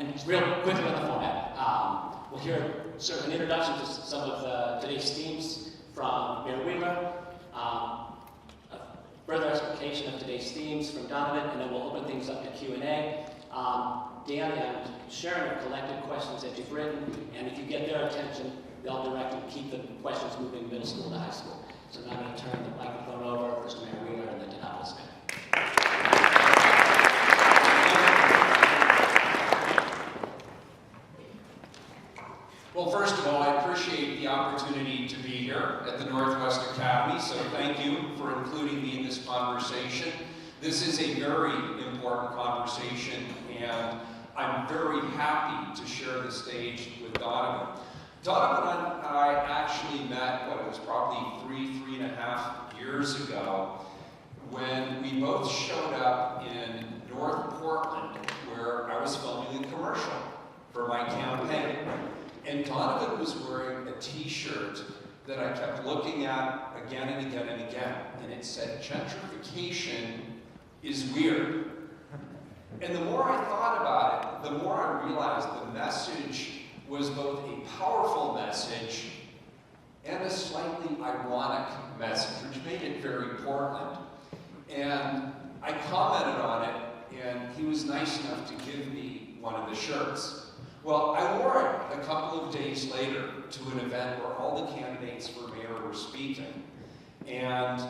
And real quickly on the format, we'll hear sort of an introduction to some of today's themes from Mayor Wheeler, a further explication of today's themes from Donovan, and then we'll open things up to Q&A. Dan and Sharon have collected questions that you've written, and if you get their attention, they'll direct and keep the questions moving middle school to high school. So now I'm going to turn the microphone over first to Mayor Wheeler and then to Donovan Smith. Well, first of all, I appreciate the opportunity to be here at the Northwest Academy, so thank you for including me in this conversation. This is a very important conversation, and I'm very happy to share the stage with Donovan. Donovan and I actually met, it was probably three and a half years ago, when we both showed up in North Portland, where I was filming a commercial for my campaign. And Donovan was wearing a t-shirt that I kept looking at again and again and again. And it said, "Gentrification is weird." And the more I thought about it, the more I realized the message was both a powerful message and a slightly ironic message, which made it very Portland. And I commented on it, and he was nice enough to give me one of the shirts. Well, I wore it a couple of days later to an event where all the candidates for mayor were speaking. And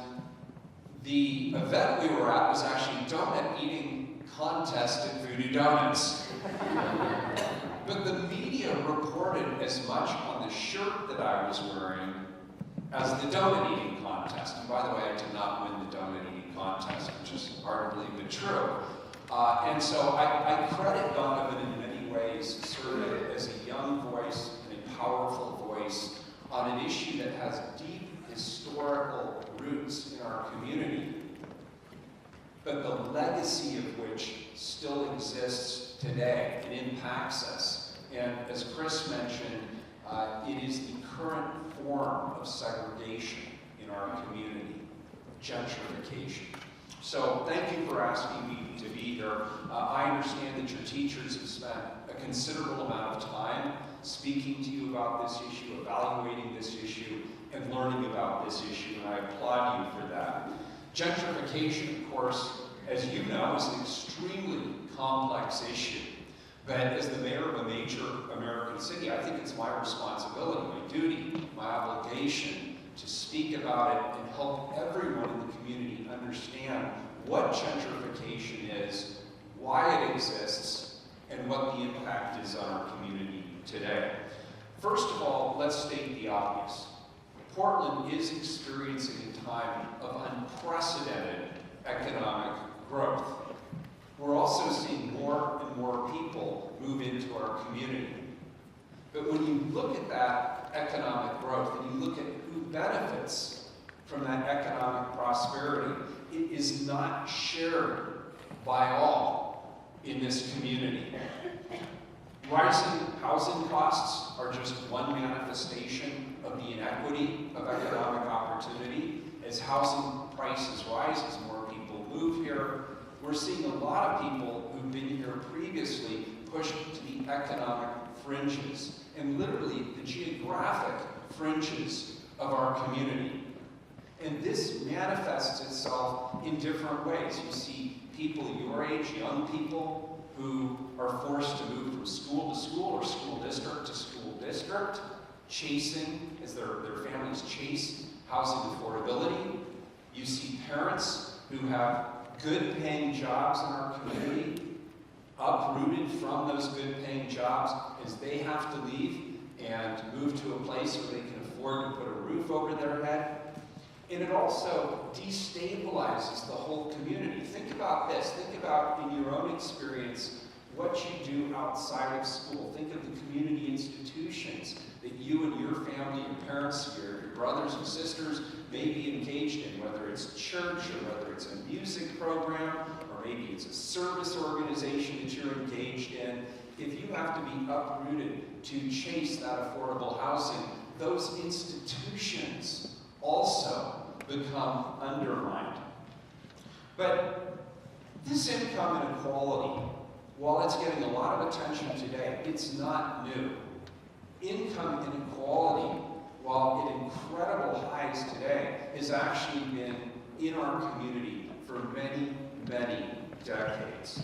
the event we were at was actually a donut eating contest at Voodoo Donuts. But the media reported as much on the shirt that I was wearing as the donut eating contest. And by the way, I did not win the donut eating contest, which is hard to believe but true. And so I credit Donovan in many ways sort of as a young voice and a powerful voice on an issue that has deep historical roots in our community, but the legacy of which still exists today and impacts us. And as Chris mentioned, it is the current form of segregation in our community, gentrification. So thank you for asking me to be here. I understand that your teachers have spent a considerable amount of time speaking to you about this issue, evaluating this issue, and learning about this issue, and I applaud you for that. Gentrification, of course, as you know, is an extremely complex issue. But as the mayor of a major American city, I think it's my responsibility, my duty, my obligation to speak about it and help everyone in the community understand what gentrification is, why it exists, and what the impact is on our community today. First of all, let's state the obvious. Portland is experiencing a time of unprecedented economic growth. We're also seeing more and more people move into our community. But when you look at that economic growth and you look at who benefits from that economic prosperity, it is not shared by all in this community. Rising housing costs are just one manifestation of the inequity of economic opportunity. As housing prices rise, as more people move here, we're seeing a lot of people who've been here previously pushed to the economic fringes, and literally the geographic fringes of our community. And this manifests itself in different ways. You see people your age, young people, who are forced to move from school to school or school district to school district, chasing, as their families chase housing affordability. You see parents who have good paying jobs in our community, uprooted from those good paying jobs as they have to leave and move to a place where they can afford to put a roof over their head. And it also destabilizes the whole community. Think about this. Think about, in your own experience, what you do outside of school. Think of the community institutions that you and your family, your parents, your brothers and sisters may be engaged in, whether it's church or whether it's a music program, or maybe it's a service organization that you're engaged in. If you have to be uprooted to chase that affordable housing, those institutions also become undermined. But this income inequality, while it's getting a lot of attention today, it's not new. Income inequality, while at incredible highs today, has actually been in our community for many, many decades.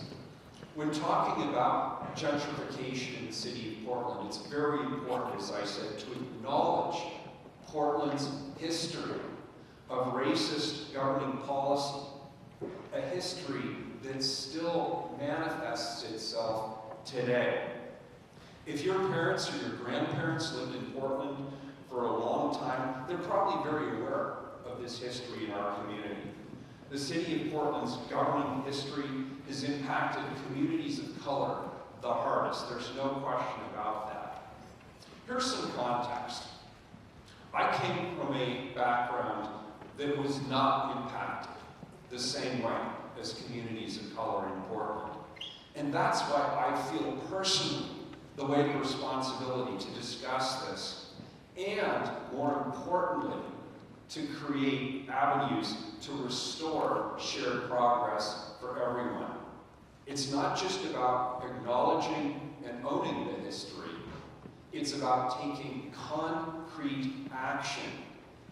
When talking about gentrification in the city of Portland, it's very important, as I said, to acknowledge Portland's history of racist governing policy, a history that still manifests itself today. If your parents or your grandparents lived in Portland for a long time, they're probably very aware of this history in our community. The city of Portland's governing history has impacted communities of color the hardest. There's no question about that. Here's some context. I came from a background that was not impacted the same way as communities of color in Portland. And that's why I feel personally the weight of responsibility to discuss this, and more importantly, to create avenues to restore shared progress for everyone. It's not just about acknowledging and owning the history, it's about taking concrete action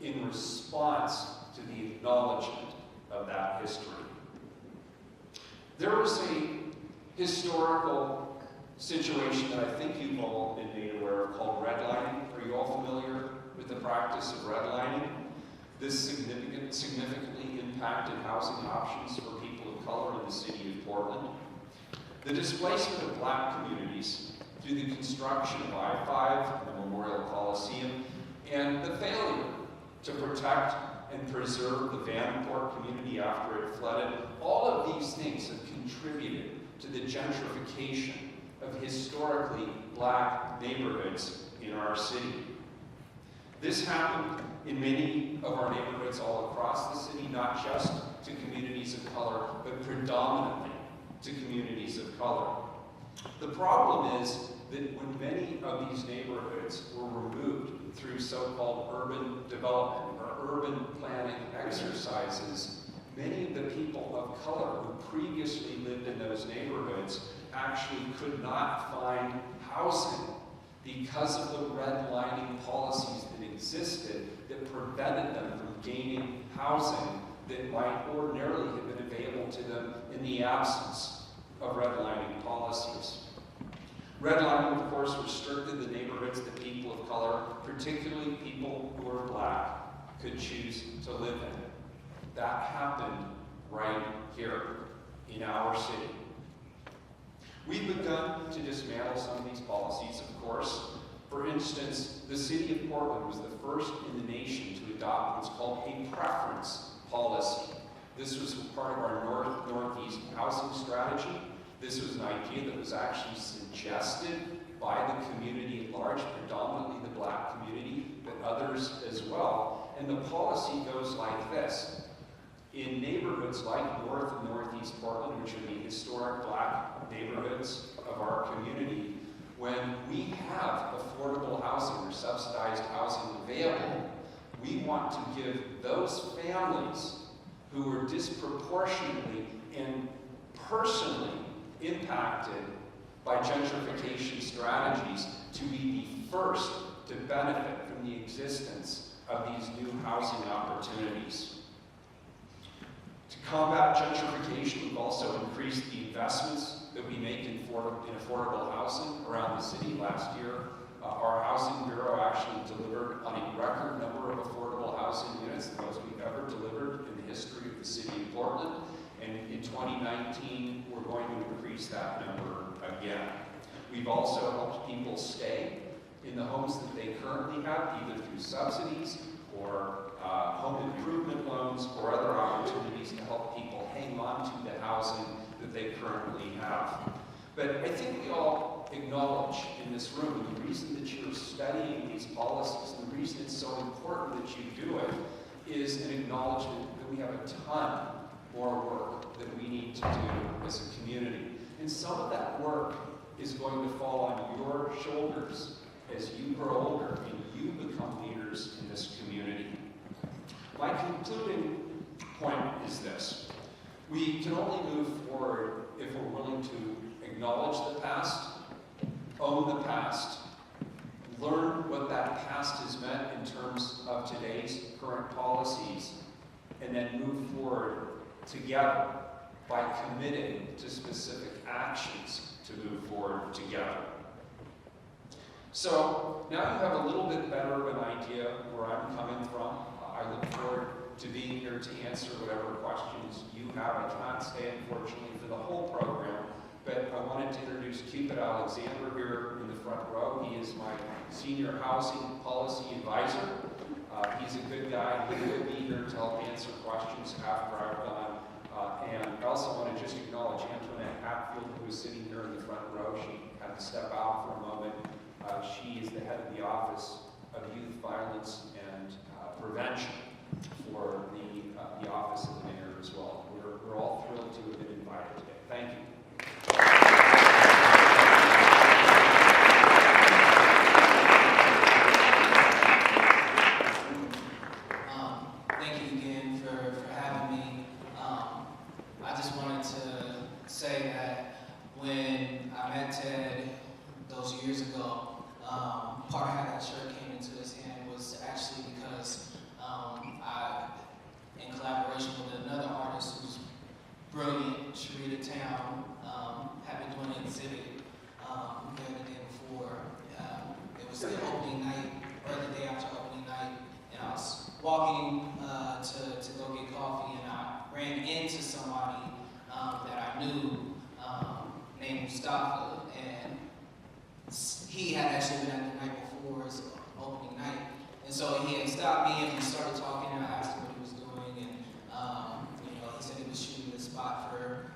in response to the acknowledgement of that history. There was a historical situation that I think you've all been made aware of called redlining. Are you all familiar with the practice of redlining? This significantly impacted housing options for people of color in the city of Portland. The displacement of black communities through the construction of I-5 and the Memorial Coliseum, and the failure to protect and preserve the Vanport community after it flooded, all of these things have contributed to the gentrification of historically black neighborhoods in our city. This happened in many of our neighborhoods all across the city, not just to communities of color, but predominantly to communities of color. The problem is that when many of these neighborhoods were removed through so-called urban development or urban planning exercises, many of the people of color who previously lived in those neighborhoods actually could not find housing because of the redlining policies that existed that prevented them from gaining housing that might ordinarily have been available to them in the absence of redlining policies. Redlining, of course, restricted the neighborhoods that people of color, particularly people who were black, could choose to live in. That happened right here in our city. We've begun to dismantle some of these policies, of course. For instance, the city of Portland was the first in the nation to adopt what's called a preference policy. This was part of our Northeast housing strategy. This was an idea that was actually suggested by the community at large, predominantly the black community, but others as well. And the policy goes like this. In neighborhoods like North and Northeast Portland, which are the historic black neighborhoods of our community, when we have affordable housing or subsidized housing available, we want to give those families who are disproportionately and personally impacted by gentrification strategies to be the first to benefit from the existence of these new housing opportunities. To combat gentrification, we've also increased the investments that we make in affordable housing around the city. Last year, our Housing Bureau actually delivered on a record number of affordable housing units, the most we've ever delivered in the history of the city of Portland. And in 2019, we're going to increase that number again. We've also helped people stay in the homes that they currently have, either through subsidies or home improvement loans or other opportunities to help people hang on to the housing that they currently have. But I think we all acknowledge in this room the reason that you're studying these policies, and the reason it's so important that you do it, is an acknowledgement that we have a ton more work that we need to do as a community. And some of that work is going to fall on your shoulders as you grow older and you become leaders in this community. My concluding point is this. We can only move forward if we're willing to acknowledge the past, own the past, learn what that past has meant in terms of today's current policies, and then move forward together by committing to specific actions to move forward together. So now you have a little bit better of an idea where I'm coming from. I look forward to being here to answer whatever questions you have. I cannot stay, unfortunately, for the whole program, but I wanted to introduce Cupid Alexander here in the front row. He is my senior housing policy advisor. He's a good guy. He will be here to help answer questions after I've done. And I also want to just acknowledge Antoinette Hatfield, who is sitting here in the front row. She had to step out for a moment. She is the head of the Office of Youth Violence and Prevention for the Office of the Mayor as well. We're all thrilled to have been invited today. Thank you. Thank you again for having me. I just wanted to say that when I met Ted those years ago, part of how that shirt came into his hand was actually because I, in collaboration with another artist who's brilliant, Sharita Town, had been doing an exhibit the day before. It was the opening night, or the day after opening night, and I was walking to go get coffee, and I ran into somebody that I knew named Mustafa, and he had actually been at the night before his opening night. And so he had stopped me and we started talking, and I asked him what he was doing, and he said he was shooting a spot for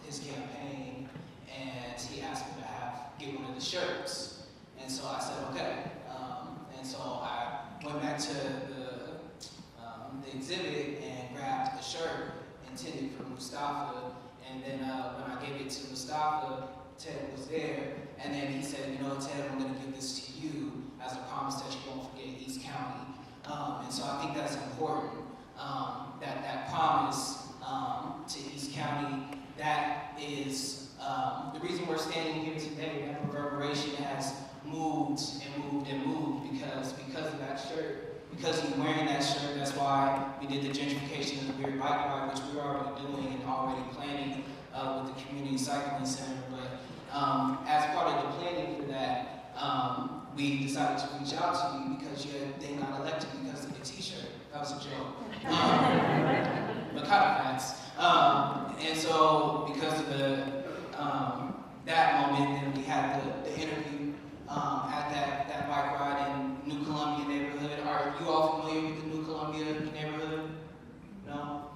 his campaign, and he asked me to get one of the shirts. And so I said, okay. And so I went back to the exhibit and grabbed a shirt intended for Mustafa, and then when I gave it to Mustafa, Ted was there, and then he said, Ted, I'm going to give this to you as a promise that you won't forget East County. And so I think that's important, that promise to East County. That is the reason we're standing here today. That reverberation has moved and moved and moved because of that shirt, because you're wearing that shirt. That's why we did the gentrification-is-weird bike ride, which we were already doing and already planning with the community cycling center. But as part of the planning for that, we decided to reach out to you because you had then got elected because of the t-shirt. That was a joke. But kind of facts. And so because of that moment, then we had the interview at that bike ride in New Columbia neighborhood. Are you all familiar with the New Columbia neighborhood? No?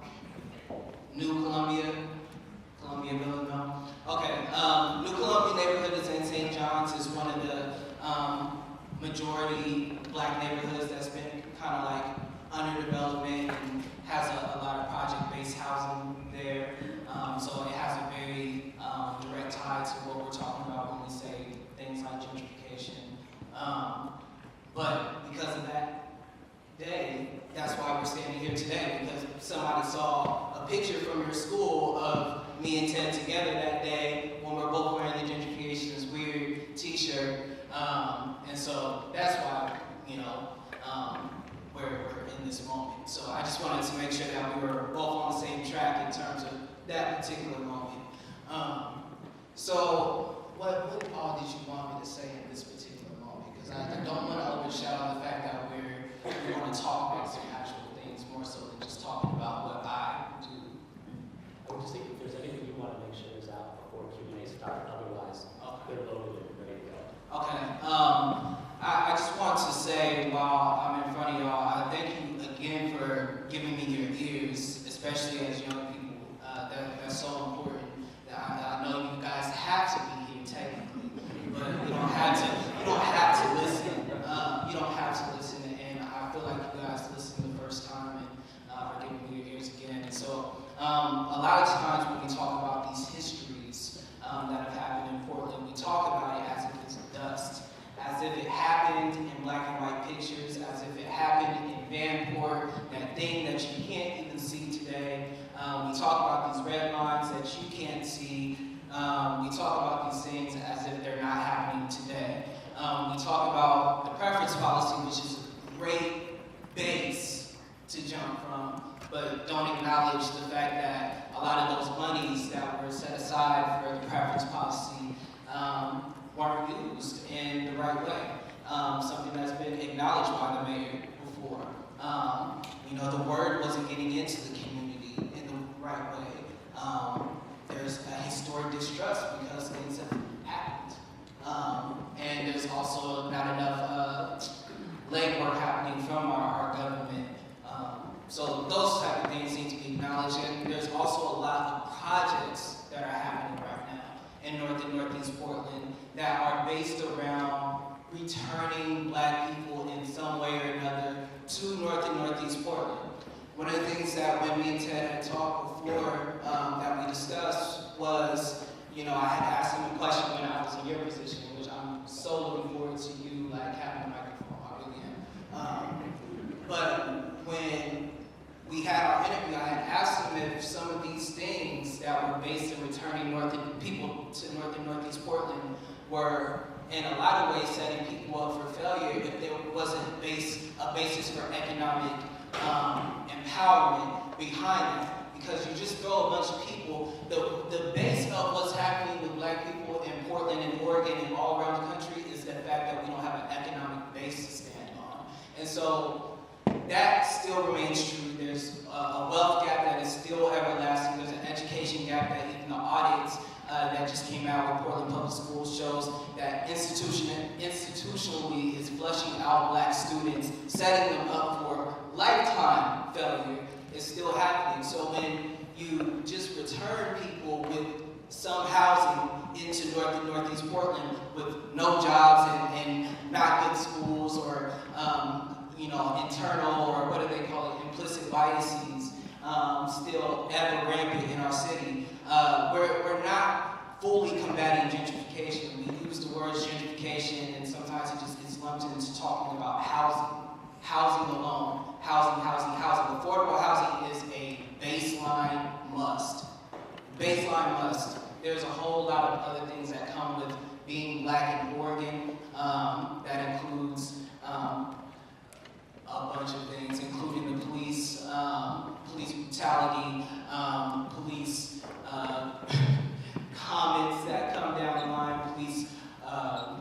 New Columbia? Columbiaville, no? Okay, New Columbia neighborhood is in St. John's. It's one of the majority black neighborhoods that's been kind of like under development and has a lot of project-based housing there. So it has a very direct tie to what we're talking about when we say things like gentrification. But because of that day, that's why we're standing here today, because somebody saw a picture from your school of me and Ted together that day when we're both wearing the gentrification-is-weird t-shirt. And so that's why, we're in this moment. So I just wanted to make sure that we were both on the same track in terms of that particular moment. So what all did you want me to say in this particular moment? Because I don't want to overshadow the fact that we want to talk about some actual things more so than just talking about what I do. I would just think if there's anything you want to make sure is out before Q&A starts, otherwise, we're loaded and ready to go. Okay. I just want to say, while I'm in front of y'all, I thank you again for giving me your ears, especially as young people. That's so important. I know you guys have to be here technically, but you don't have to. You don't have to listen. You don't have to listen, and I feel like you guys listened the first time, and for giving me your ears again. And so, a lot of times when we talk about these histories that have happened in Portland, we talk about it as if it's dust, as if it happened in black and white pictures, as if it happened in Vanport, that thing that you can't even see today. We talk about these red lines that you can't see, We talk about these things as if they're not happening today. We talk about the preference policy, which is a great base to jump from, but don't acknowledge the fact that a lot of those monies that were set aside for the preference policy weren't used in the right way. Something that's been acknowledged by the mayor before. The word wasn't getting into the community in the right way. There's a historic distrust because things have happened. And there's also not enough legwork happening from our government. So those type of things need to be acknowledged. And there's also a lot of projects that are happening right now in North and Northeast Portland that are based around returning Black people in some way or another to North and Northeast Portland. One of the things that when me and Ted had talked before that we discussed was, I had asked him a question when I was in your position, which I'm so looking forward to you having a microphone. I really am. But when we had our interview, I had asked him if some of these things that were based in returning people to North and Northeast Portland were in a lot of ways setting people up for failure if there wasn't a basis for economic empowerment behind that. Because you just throw a bunch of people, the base of what's happening with Black people in Portland and Oregon and all around the country is the fact that we don't have an economic base to stand on. And so that still remains true. There's a wealth gap that is still everlasting. There's an education gap that even the audits that just came out with Portland Public Schools shows that institutionally is flushing out Black students, setting them up for lifetime failure. Is still happening. So when you just return people with some housing into North and Northeast Portland with no jobs and not good schools or internal or what do they call it, implicit biases still ever rampant in our city, we're not fully combating gentrification. We use the words gentrification and sometimes it just gets lumped into talking about housing. Housing alone. Housing. Affordable housing is a baseline must. Baseline must. There's a whole lot of other things that come with being Black in Oregon. That includes a bunch of things, including the police brutality, police comments that come down the line, police. I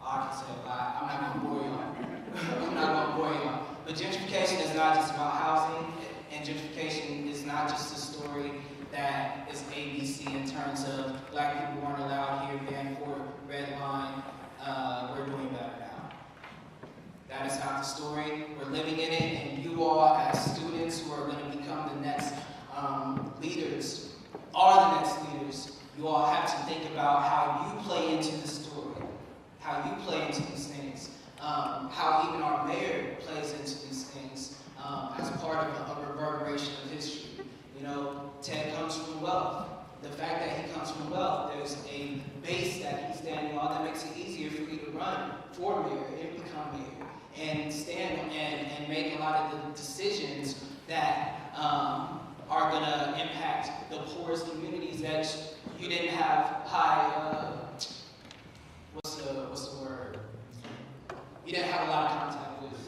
can say a lot. I'm not going to bore you on. But gentrification is not just about housing, and gentrification is not just a story that is ABC in terms of Black people weren't allowed here, Landford, redline, we're doing better now. That is not the story. We're living in it, and you all as students who are going to become the next leaders, are the next leaders, you all have to think about how you play into the story, how you play into these things. How even our mayor plays into these things as part of a reverberation of history. Ted comes from wealth. The fact that he comes from wealth, there's a base that he's standing on that makes it easier for you to run for mayor and become mayor and stand and make a lot of the decisions that are going to impact the poorest communities that you didn't have high, what's the word? You didn't have a lot of contact with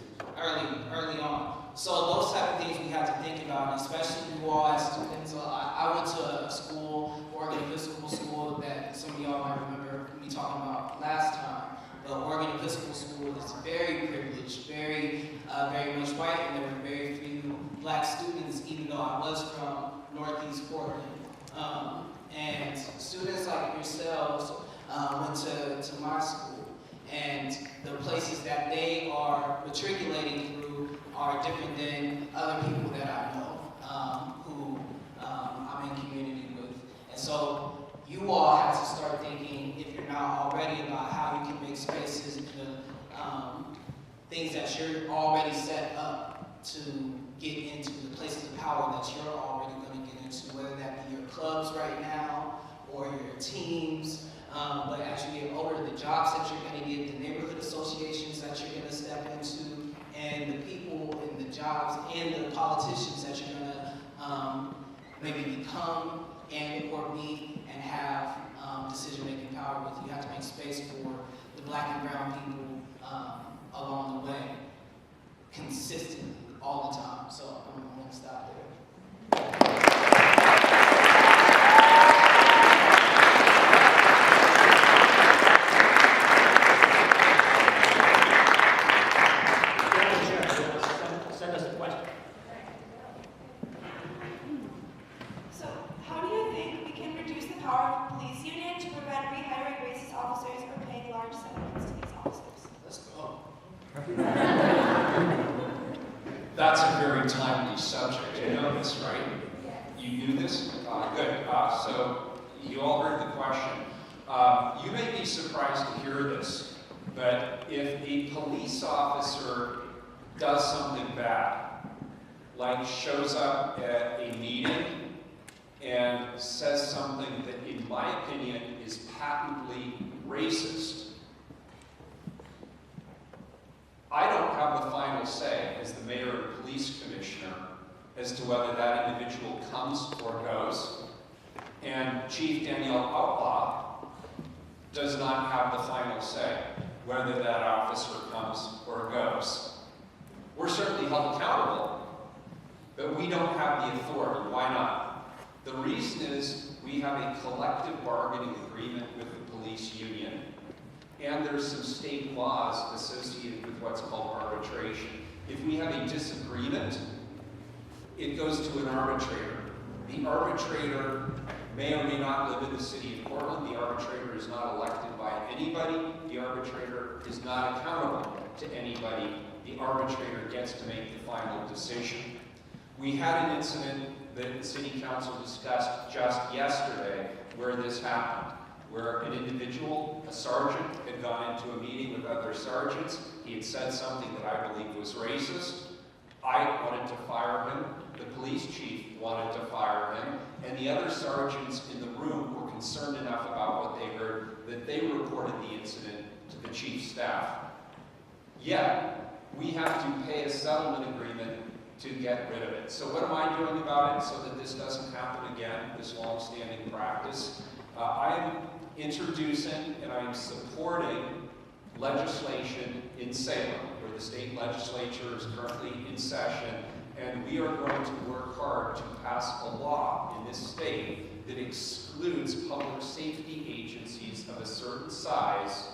early on. So those type of things we have to think about, and especially you all as students. I went to a school, Oregon Episcopal School, that some of y'all might remember me talking about last time. The Oregon Episcopal School is very privileged, very much white, and there were very few Black students, even though I was from Northeast Portland. And students like yourselves went to my school. And the places that they are matriculating through are different than other people that I know who I'm in community with. And so you all have to start thinking, if you're not already, about how you can make spaces into things that you're already set up to get into, the places of power that you're already going to get into, whether that be your clubs right now or your teams. But as you get older, the jobs that you're going to get, the neighborhood associations that you're going to step into, and the people and the jobs and the politicians that you're going to maybe become. come and or meet and have decision-making power with. You have to make space for the black and brown people along the way, consistently, all the time. So I'm going to stop there. Send us a question. So, how do you think we can reduce the power of the police union to prevent rehiring racist officers or paying large settlements to these officers? Let's go. That's a very timely subject. You know this, right? You knew this? Good. So you all heard the question. You may be surprised to hear this, but if a police officer does something bad, like shows up at a meeting and says something that, in my opinion, is patently racist, I don't have the final say as the mayor and police commissioner as to whether that individual comes or goes. And Chief Danielle Outlaw does not have the final say whether that officer comes or goes. We're certainly held accountable, but we don't have the authority. Why not? The reason is we have a collective bargaining agreement with the police union, and there's some state laws associated with what's called arbitration. If we have a disagreement, it goes to an arbitrator. The arbitrator may or may not live in the city of Portland. The arbitrator is not elected by anybody. The arbitrator is not accountable to anybody. The arbitrator gets to make the final decision. We had an incident that the city council discussed just yesterday where this happened, where an individual, a sergeant, had gone into a meeting with other sergeants. He had said something that I believe was racist. I wanted to fire him. The police chief wanted to fire him. And the other sergeants in the room were concerned enough about what they heard that they reported the incident to the chief's staff. Yet, we have to pay a settlement agreement to get rid of it. So what am I doing about it so that this doesn't happen again, this long-standing practice? I am introducing and I am supporting legislation in Salem, where the state legislature is currently in session, and we are going to work hard to pass a law in this state that excludes public safety agencies of a certain size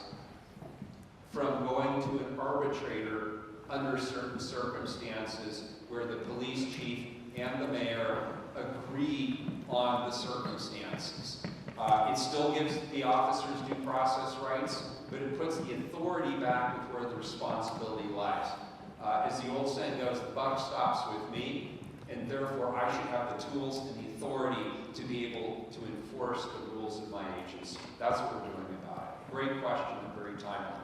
from going to an arbitrator under certain circumstances where the police chief and the mayor agree on the circumstances. It still gives the officers due process rights, but it puts the authority back with where the responsibility lies. As the old saying goes, the buck stops with me, and therefore I should have the tools and the authority to be able to enforce the rules of my agency. That's what we're doing about it. Great question and very timely.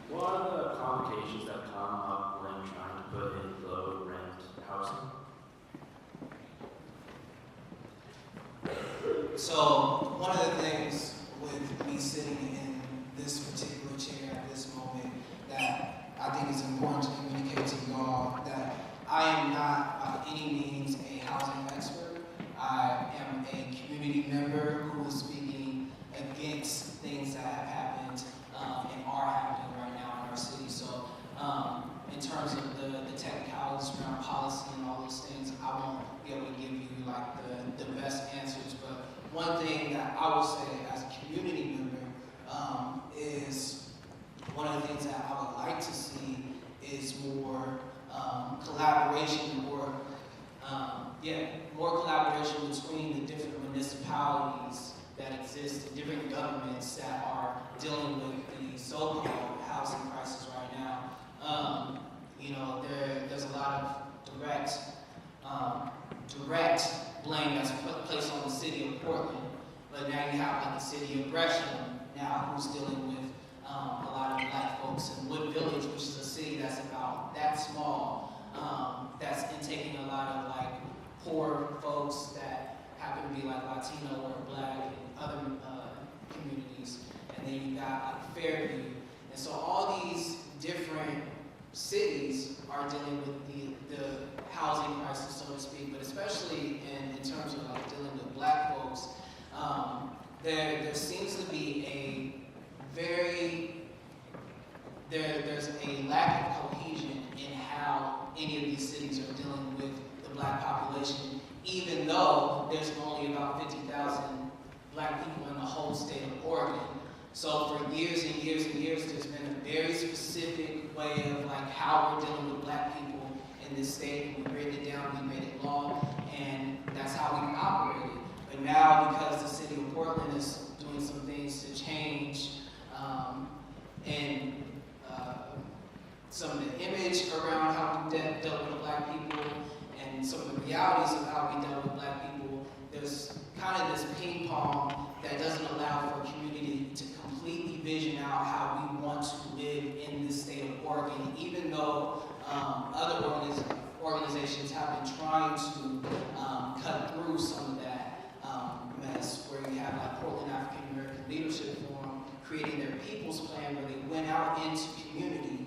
What are the complications that come up when trying to put in low rent housing? So one of the things with me sitting in this particular chair at this moment that I think is important to communicate to you all, that I am not by any means a housing expert. I am a community member who is speaking against things that have happened and are happening right now in our city. So in terms of the technicalities around policy and all those things, I won't be able to give you like the best answers. But one thing that I will say as a community member is one of the things that I would like to see is more collaboration, more collaboration between the different municipalities that exist, the different governments that are dealing with the so-called housing crisis right now. There's a lot of direct blame that's placed on the city of Portland, but now you have like the city of Gresham now who's dealing with a lot of black folks in Wood Village, which is a city that's about that small, that's taking a lot of poor folks that happen to be like Latino or Black and other communities. And then you got like Fairview. And so all these different cities are dealing with the housing crisis, so to speak, but especially in terms of like dealing with Black folks, there seems to be there's a lack of cohesion in how any of these cities are dealing with the Black population, even though there's only about 50,000 Black people in the whole state of Oregon. So for years and years and years, there's been a very specific way of like how we're dealing with Black people in this state. We've written it down, we made it law, and that's how we've operated. But now, because the city of Portland is doing some things to change, and some of the image around how we dealt with Black people, and some of the realities of how we dealt with Black people, there's kind of this ping pong that doesn't allow for a community to completely vision out how we want to live in the state of Oregon, even though other organizations have been trying to cut through some of that mess, where you have like Portland African American Leadership Forum creating their People's Plan, where they went out into community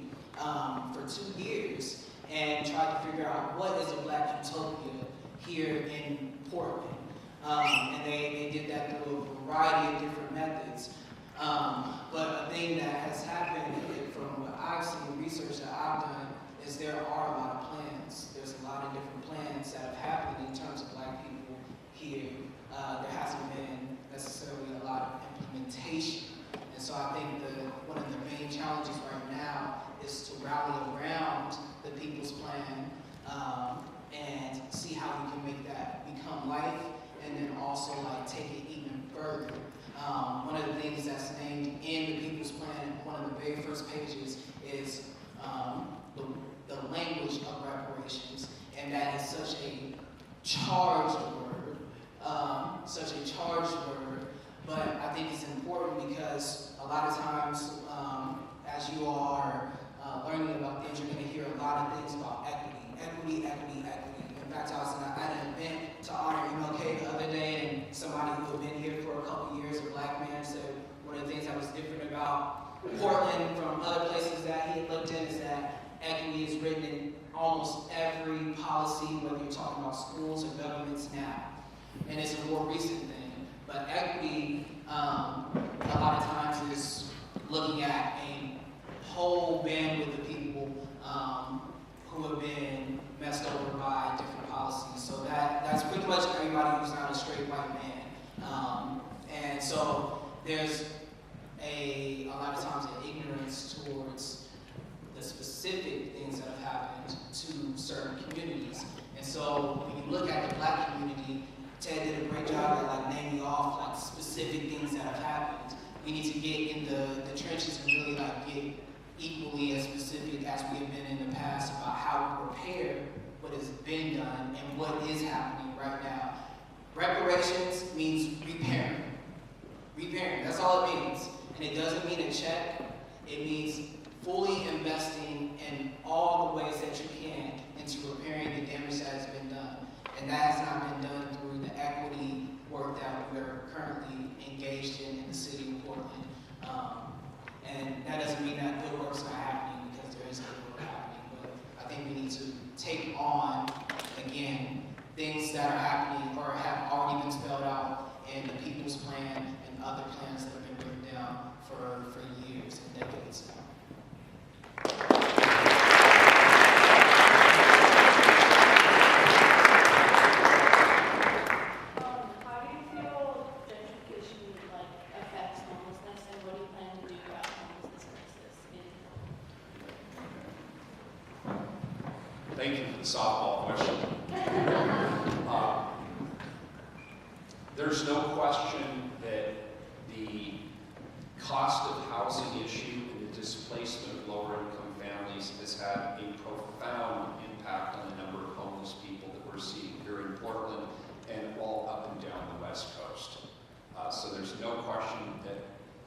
for 2 years and tried to figure out what is a Black utopia here in Portland. And they did that through a variety of different methods. But a thing that has happened from what I've seen, research that I've done, is there are a lot of plans. There's a lot of different plans that have happened in terms of Black people here. There hasn't been necessarily a lot of implementation. And so I think one of the main challenges right now is to rally around the People's Plan and see how we can make that become life, and then also like take it even further. One of the things that's named in the People's Plan, one of the very first pages, is the language of reparations, and that is such a charged word, but I think it's important because a lot of times, as you are learning about things, you're going to hear a lot of things about equity. In fact, I was at an event to honor MLK the other day, and somebody who had been here for a couple years, a Black man, said one of the things that was different about Portland from other places that he had looked in is that equity is written in almost every policy, whether you're talking about schools or governments now. And it's a more recent thing. But equity, a lot of times, is looking at a whole bandwidth of people who have been messed over by different policies. So that's pretty much everybody who's not a straight white man. And so there's a lot of times an ignorance towards the specific things that have happened to certain communities. And so when you look at the Black community, Ted did a great job at like naming off like specific things that have happened. We need to get in the trenches and really like get equally as specific as we have been in the past about how we repair what has been done and what is happening right now. Reparations means repairing. Repairing, that's all it means. And it doesn't mean a check. It means fully investing in all the ways that you can into repairing the damage that has been done. And that has not been done through the equity work that we are currently engaged in the city of Portland. And that doesn't mean that good work's not happening, because there is good work happening. But I think we need to take on, again, things that are happening or have already been spelled out in the People's Plan and other plans that have been written down for years and decades now. How do you feel gentrification affects homelessness, and what do you plan to do about homelessness crisis in Thank you for the softball question. There's no question that the cost of housing issue and the displacement of lower income families has had a profound impact on the number of homeless people that we're seeing here in Portland and all up and down the West Coast. So there's no question that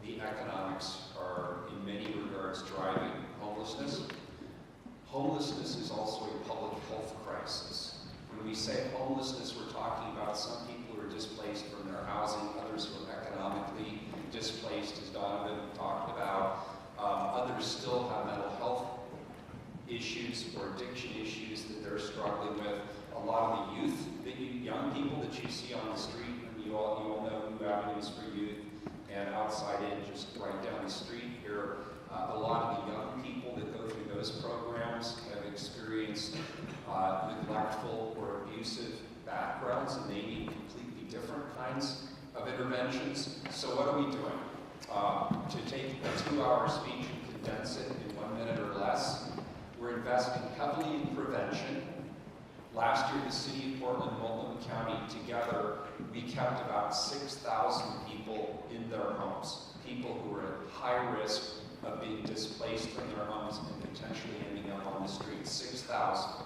the economics are in many regards driving homelessness. Homelessness is also a public health crisis. When we say homelessness, we're talking about some people who are displaced from their housing, others who are economically displaced, as Donovan talked about. Others still have mental health issues or addiction issues that they're struggling with. A lot of the youth, young people that you see on the street, and you all know New Avenues for Youth and Outside In, just right down the street here. A lot of the young people that go through those programs have experienced neglectful or abusive backgrounds, and they need completely different kinds of interventions. So what are we doing? To take a 2-hour speech and condense it in 1 minute or less, we're investing heavily in prevention. Last year, the city of Portland and Multnomah County together, we kept about 6,000 people in their homes, people who were at high risk of being displaced from their homes and potentially ending up on the streets. 6,000.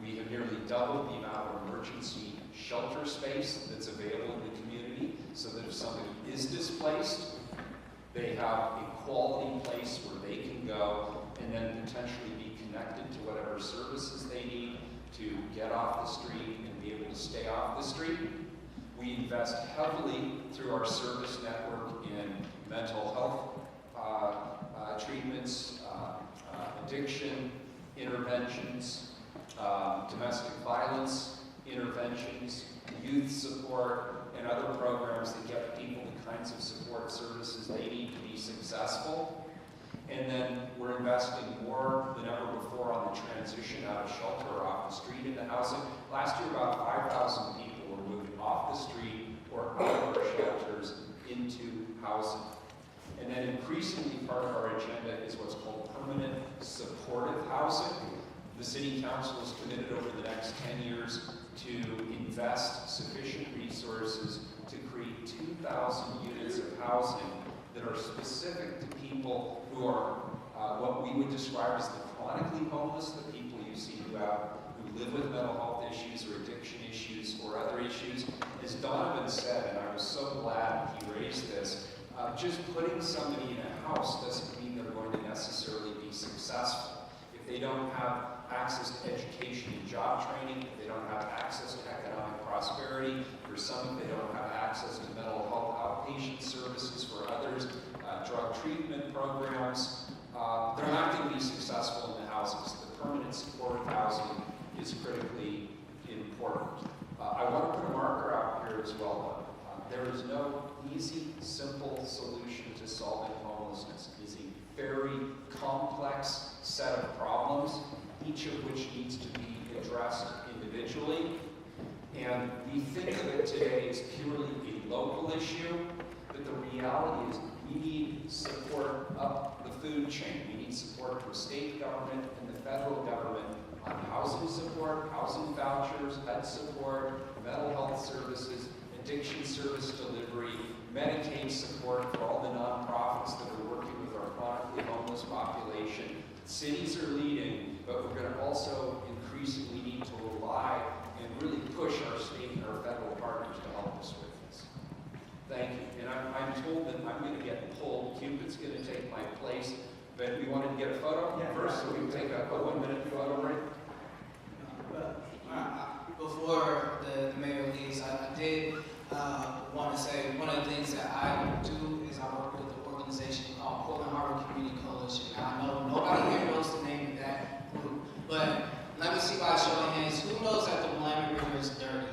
We have nearly doubled the amount of emergency shelter space that's available in the community, so that if somebody is displaced, they have a quality place where they can go and then potentially be connected to whatever services they need to get off the street and be able to stay off the street. We invest heavily through our service network in mental health treatments, addiction interventions, domestic violence interventions, youth support, and other programs that get people the kinds of support services they need to be successful. And then we're investing more than ever before on the transition out of shelter or off the street into housing. Last year, about 5,000 people were moved off the street or out of our shelters into housing. And then increasingly part of our agenda is what's called permanent supportive housing. The City Council is committed over the next 10 years to invest sufficient resources to create 2,000 units of housing that are specific to people who are what we would describe as the chronically homeless, the people you see who live with mental health issues or addiction issues or other issues. As Donovan said, and I was so glad he raised this, just putting somebody in a house doesn't mean they're going to necessarily be successful. If they don't have access to education and job training, if they don't have access to economic prosperity, for some, if they don't have access to mental health outpatient services, for others, drug treatment programs, they're not going to be successful in the housing. So the permanent supportive housing is critically important. I want to put a marker out here as well, though. There is no easy, simple solution to solving homelessness. It is a very complex set of problems, each of which needs to be addressed individually. And we think of it today as purely a local issue, but the reality is we need support up the food chain. We need support from state government and the federal government on housing support, housing vouchers, HUD support, mental health services, addiction service delivery, Medicaid support for all the nonprofits that are working with our chronically homeless population. Cities are leading, but we're going to also increasingly need to rely and really push our state and our federal partners to help us with this. Thank you. And I'm told that I'm going to get pulled. Cupid's going to take my place, but we wanted to get a photo first, so we can take a 1-minute photo break. Before the mayor leaves, I did want to say one of the things that I do is I work with an organization called Portland Harbor Community Coalition. Now, I know nobody here knows the name of that group, but let me see by a show of hands, who knows that the Willamette River is dirty?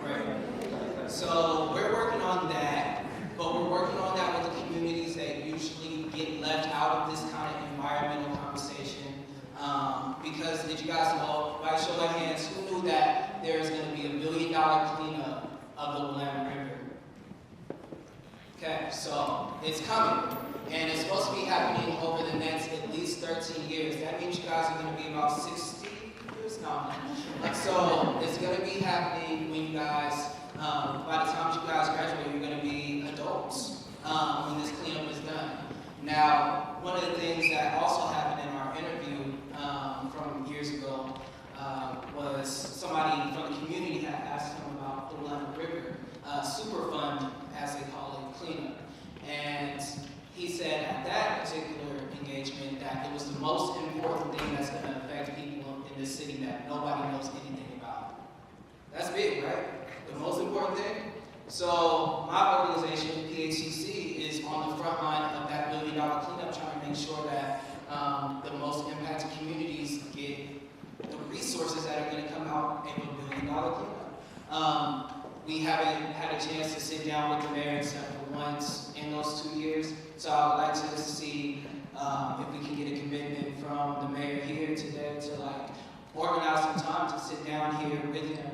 Right. So we're working on that, but we're working on that with the communities that usually get left out of this kind of environmental conversation. Because did you guys know, by show of hands, who knew that there's going to be $1 billion cleanup of the Landford River? Okay, so it's coming, and it's supposed to be happening over the next at least 13 years. That means you guys are going to be about 60 years now. So it's going to be happening when you guys, by the time you guys graduate, you're going to be adults when this cleanup is done. Now, one of the things that also happened in our interview from years ago was somebody from the community had asked him about the Landford River Superfund, as they call it, cleanup. And he said at that particular engagement that it was the most important thing that's going to affect people in this city that nobody knows anything about. That's big, right? The most important thing. So my organization, PHCC, is on the front line of that $1 billion cleanup, trying to make sure that the most impacted communities get the resources that are going to come out of a $1 billion cleanup. We haven't had a chance to sit down with the mayor except for once in those 2 years. So I would like to see if we can get a commitment from the mayor here today to like organize some time to sit down here with him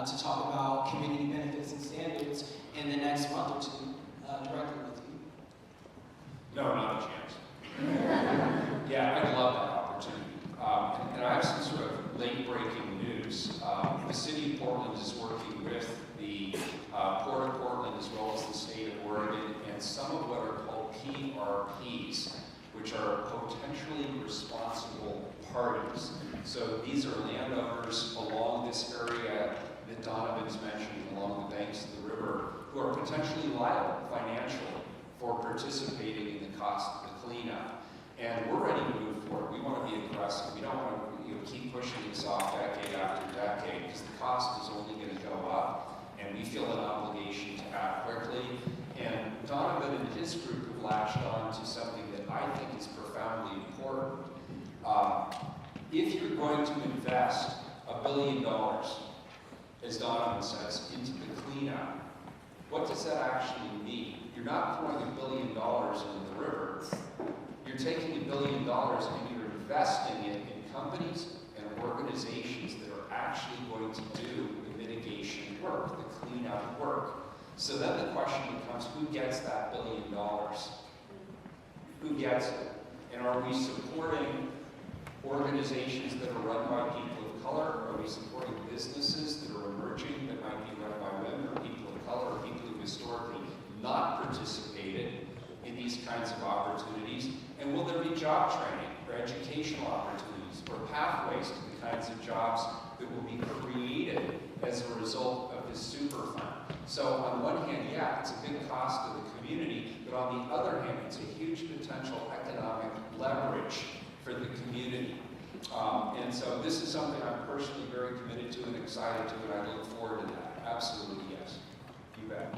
to talk about community benefits and standards in the next month or two directly with you. No, not a chance. Yeah, I'd love that opportunity. And I have some sort of late-breaking news. The city of Portland is working with the Port of Portland as well as the state of Oregon and some of what are called PRPs, which are potentially responsible parties. So these are landowners along this area that Donovan's mentioned, along the banks of the river, who are potentially liable financially for participating in the cost of the cleanup. And we're ready to move forward. We want to be aggressive. We don't want to keep pushing this off decade after decade because the cost is only going to go up. And we feel an obligation to act quickly. And Donovan and his group have latched on to something that I think is profoundly important. If you're going to invest $1 billion, as Donovan says, into the cleanup, what does that actually mean? You're not throwing $1 billion into the river. You're taking $1 billion and you're investing it in companies and organizations that are actually going to do the mitigation work, the cleanup work. So then the question becomes, who gets that $1 billion? Who gets it? And are we supporting organizations that are run by people of color? Are we supporting businesses that are emerging that might be run by women or people of color or people who historically not participated in these kinds of opportunities? And will there be job training or educational opportunities or pathways to the kinds of jobs that will be created as a result of this super fund? So on one hand, yeah, it's a big cost to the community, but on the other hand, it's a huge potential economic leverage for the community. And so this is something I'm personally very committed to and excited to, and I look forward to that. Absolutely, yes. You bet.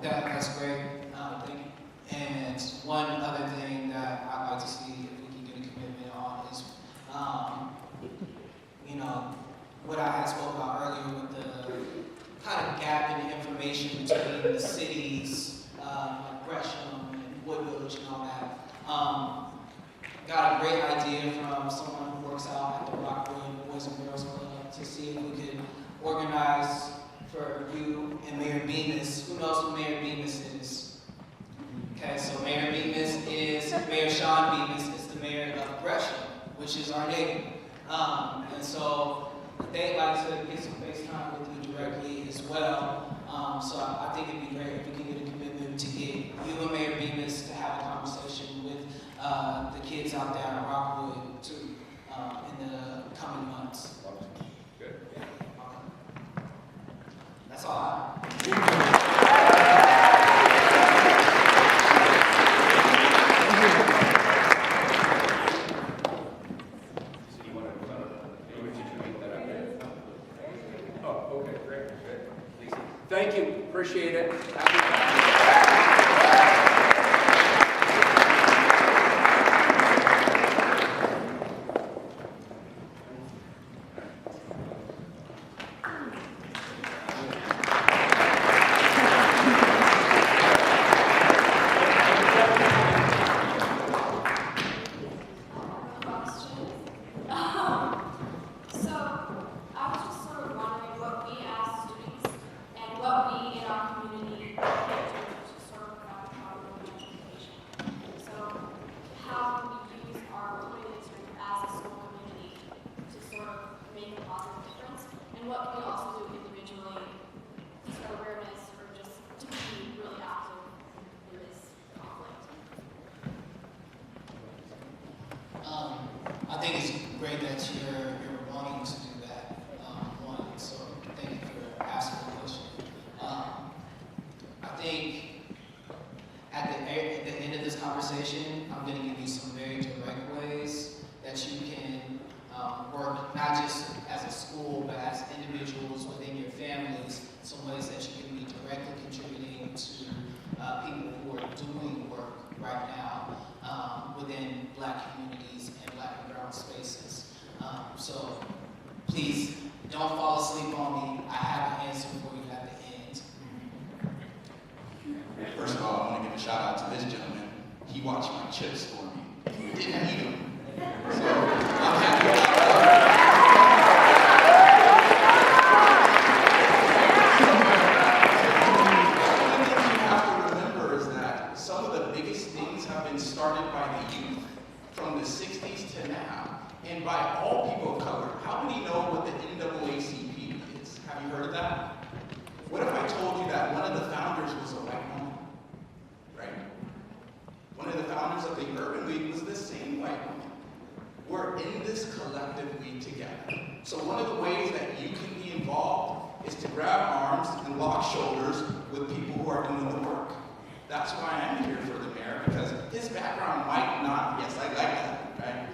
That's great. Thank you. And one other thing that I'd like to see if we can get a commitment on is, what I had spoke about earlier with the kind of gap in information between the cities, like Gresham and Wood Village and all that. Got a great idea from someone who works out at the Rockwood Boys and Girls Club to see if we could organize for you and Mayor Bemis. Who knows who Mayor Bemis is? Okay, so Mayor Bemis is, Mayor Sean Bemis is the mayor of Gresham, which is our neighbor. And so they'd like to get some face time with you directly as well. So I think it'd be great if we can get a commitment to get you and Mayor Bemis to have a conversation with the kids out there in Rockwood too in the coming months. Good. Yeah. Okay. That's all I have. So you want to make that up there? Oh, okay, great, good. Thank you, appreciate it. I think it's great that you're wanting to do that. So thank you for asking the question. I think conversation, I'm going to give you some very direct ways that you can work, not just as a school, but as individuals within your families, some ways that you can be directly contributing to people who are doing work right now within Black communities and Black and brown spaces. So please don't fall asleep on me. I have an answer for you at the end. First of all, I want to give a shout out to this gentleman. He watched my chips for me. He didn't eat them. So I'm happy about that. One of the things you have to remember is that some of the biggest things have been started by the youth from the 60s to now, and by all people of color. How many know what the NAACP is? Have you heard of that? What if I told you that one of the founders was a white woman? Right? One of the founders of the Urban League was the same white woman. We're in this collectively together. So one of the ways that you can be involved is to grab arms and lock shoulders with people who are doing the work. That's why I'm here for the mayor, because his background might not, yes, I like that, right?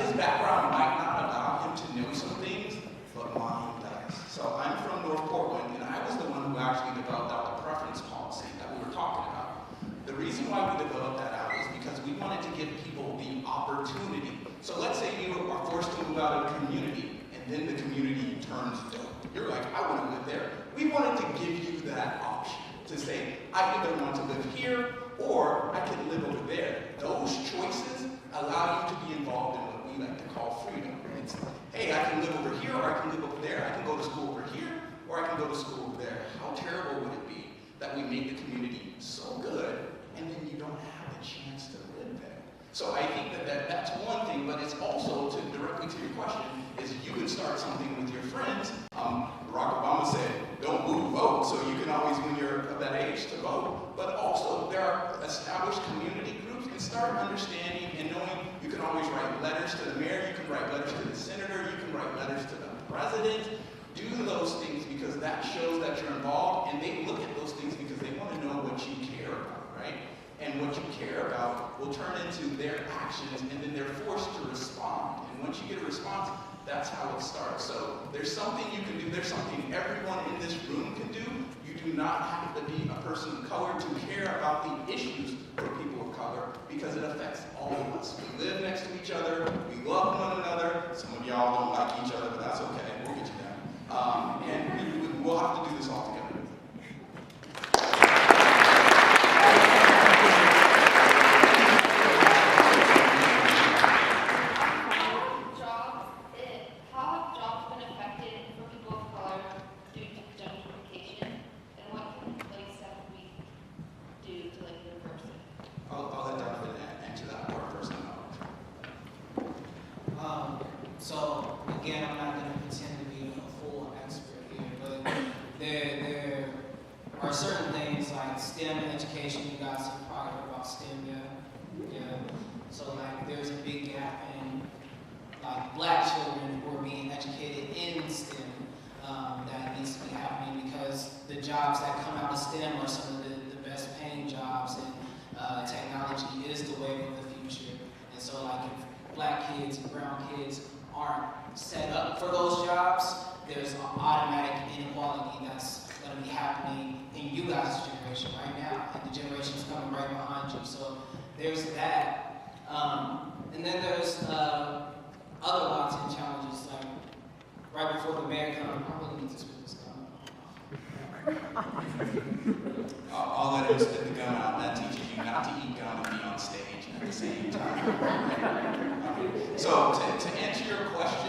His background might not allow him to know some things, but mine does. So I'm from North Portland, and I was the one who actually developed out the preference policy that we were talking about. The reason why we developed that out is because we wanted to give people the opportunity. So let's say you are forced to move out of a community, and then the community turns dope. You're like, I want to live there. We wanted to give you that option to say, I either want to live here, or I can live over there. Those choices allow you to be involved in what we like to call freedom. It's, hey, I can live over here, or I can live over there. I can go to school over here, or I can go to school over there. How terrible would it be that we make the community so good, and then you don't have a chance to live there? So I think that's one thing, but it's also, directly to your question, is you can start something with your friends. Barack Obama said, don't move, vote, so you can always, when you're of that age, to vote. But also, there are established community groups, and start understanding and knowing you can always write letters to the mayor, you can write letters to the senator, you can write letters to the president. Do those things because that shows that you're involved, and they look at those things because they want to know what you care about, right? And what you care about will turn into their actions, and then they're forced to respond. And once you get a response, that's how it starts. So there's something you can do. There's something everyone in this room can do. You do not have to be a person of color to care about the issues for people of color, because it affects all of us. We live next to each other. We love one another. Some of y'all don't like each other, but that's okay. We'll get you there. And we'll have to do this all together. How have jobs been affected for people of color due to gentrification, and what steps we do to reverse it? I'll let Donovan answer that part first. So again, I'm not going to pretend to be a full expert here, but there are certain things like STEM education. You guys have probably heard about STEM, yeah. So there's a big gap in Black children who are being educated in STEM that needs to be happening, because the jobs that come out of STEM are some of the best paying jobs, and technology is the wave of the future. And so if Black kids and brown kids aren't set up for those jobs, there's an automatic inequality that's going to be happening in you guys' generation right now, and the generation's coming right behind you. So there's that. And then there's other lots of challenges, right before the mayor comes. I really need to spit this gun. I'll let him spit the gun out. That teaches you not to eat gum and be on stage at the same time. So to answer your question,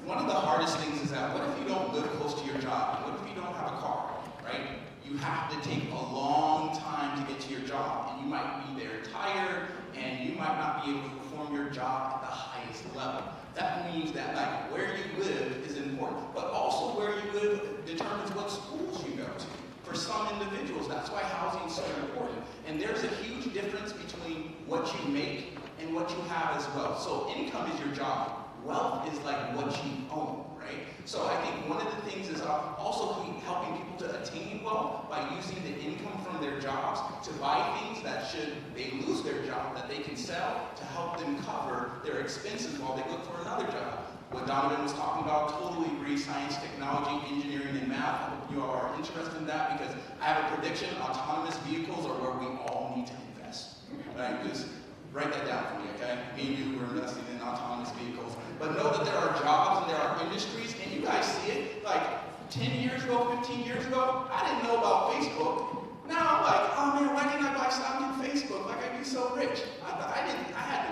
one of the hardest things is that what if you don't live close to your job? What if you don't have a car, right? You have to take a long time to get to your job, and you might be there tired, and you might not be able to perform your job at the highest level. That means that where you live is important, but also where you live determines what schools you go to. For some individuals, that's why housing is so important. And there's a huge difference between what you make and what you have as well. So income is your job. Wealth is what you own, right? So I think one of the things is also helping people to attain wealth by using the income from their jobs to buy things that should they lose their job, they can sell to help them cover their expenses while they look for another job. What Donovan was talking about, totally agree, science, technology, engineering, and math. I hope you all are interested in that because I have a prediction, autonomous vehicles are where we all need to invest. Right? Just write that down for me, okay? Me and you who are investing in autonomous vehicles. But know that there are jobs and there are industries, and you guys see it, like 10 years ago, 15 years ago, I didn't know about Facebook. Now I'm like, oh man, why didn't I buy stock in Facebook? Like I'd be so rich.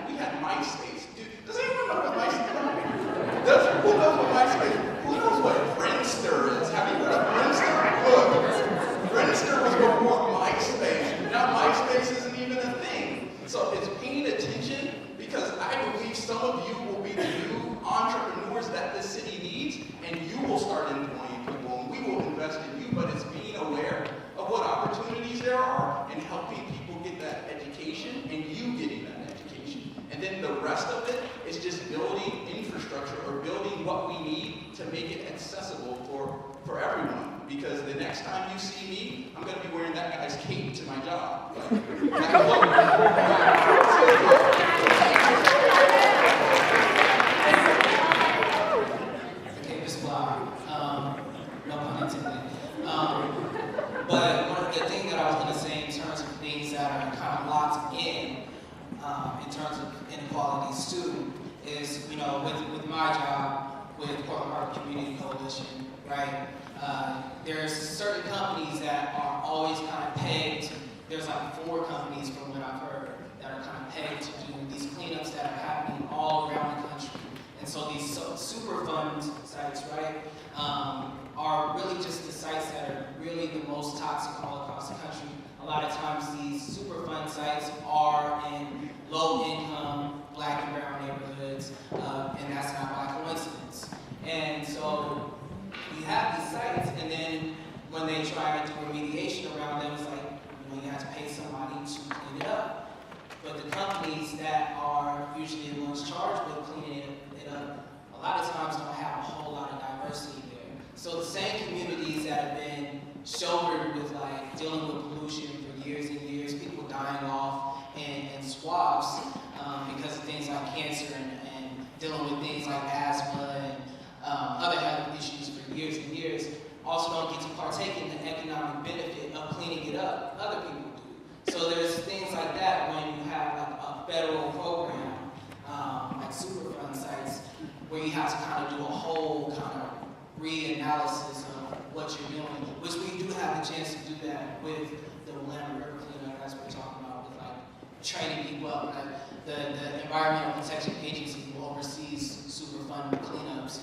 We had MySpace. Dude, does anyone know what MySpace is? Who knows what MySpace? Who knows what Friendster is? Have you heard of Friendster? Look, Friendster was before MySpace. Now MySpace isn't even a thing. So it's paying attention because I believe some of you will be the new entrepreneurs that this city needs, and you will start employing people, and we will invest in you, but it's being aware of what opportunities there are and helping people get that education and you getting that education. And then the rest of it is just building infrastructure or building what we need to make it accessible for everyone. Because the next time you see me, I'm going to be wearing that guy's cape to my job. The cape is fly. No pun intended. But one of the things that I was going to say in terms of things that are kind of locked in terms of inequalities too, is, you know, with my job, with Portland Harbor Community Coalition, right? There's certain companies that are always kind of pegged. There's like 4 companies from what I've heard that are kind of pegged to do these cleanups that are happening all around the country. And so these Superfund sites, right, are really just the sites that are really the most toxic all across the country. A lot of times these Superfund sites are in low-income Black and brown neighborhoods, and that's not by coincidence. And so we have these sites, and then when they try to do remediation around them, it's like, you know, you have to pay somebody to clean it up. But the companies that are usually the ones charged with cleaning it up, a lot of times don't have a whole lot of diversity there. So the same communities that have been shouldered with like dealing with pollution for years and years, people dying off in swabs because of things like cancer and dealing with things like asthma and other health issues for years and years, also don't get to partake in the economic benefit of cleaning it up. Other people do. So there's things like that when you have like a federal program, like Superfund sites, where you have to kind of do a whole kind of reanalysis of what you're doing, which we do have a chance to do that with the Landford River cleanup, as we're talking about, with like training people up. Like the Environmental Protection Agency who oversees Superfund cleanups,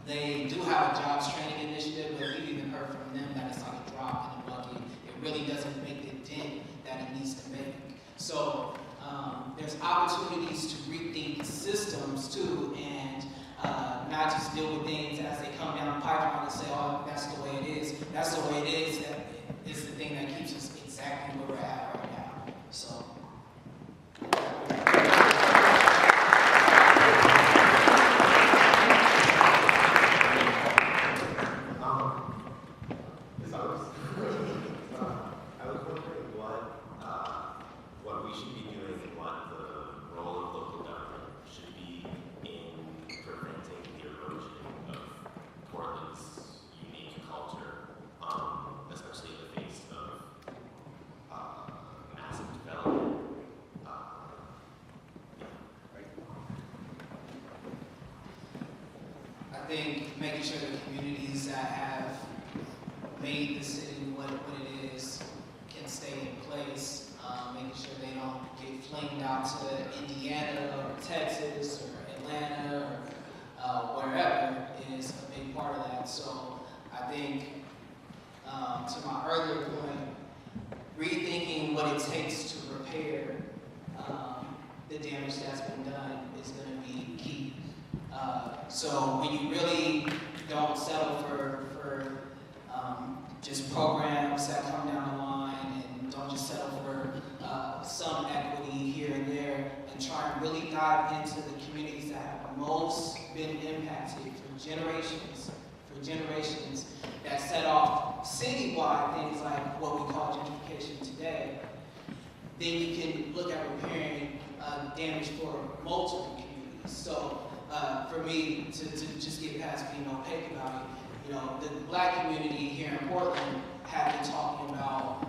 they do have a jobs training initiative, but we've even heard from them that it's like a drop in the bucket. It really doesn't make the dent that it needs to make. So there's opportunities to rethink systems too, and not just deal with things as they come down the pipeline and say, oh, that's the way it is. That's the way it is. That is the thing that keeps us exactly where we're at right now. So. I was wondering what we should be doing and what the role of local government should be in preventing the erosion of Portland's unique culture, especially in the face of massive development. I think making sure the communities that have made the city what it is can stay in place, making sure they don't get flamed out to Indiana or Texas or Atlanta or wherever is a big part of that. So I think, to my earlier point, rethinking what it takes to repair the damage that's been done is going to be key. So when you really don't settle for just programs that come down the line and don't just settle for some equity here and there, and try and really dive into the communities that have most been impacted for generations that set off citywide things like what we call gentrification today, then you can look damage for multiple communities. So for me to just get past being opaque about it, the Black community here in Portland have been talking about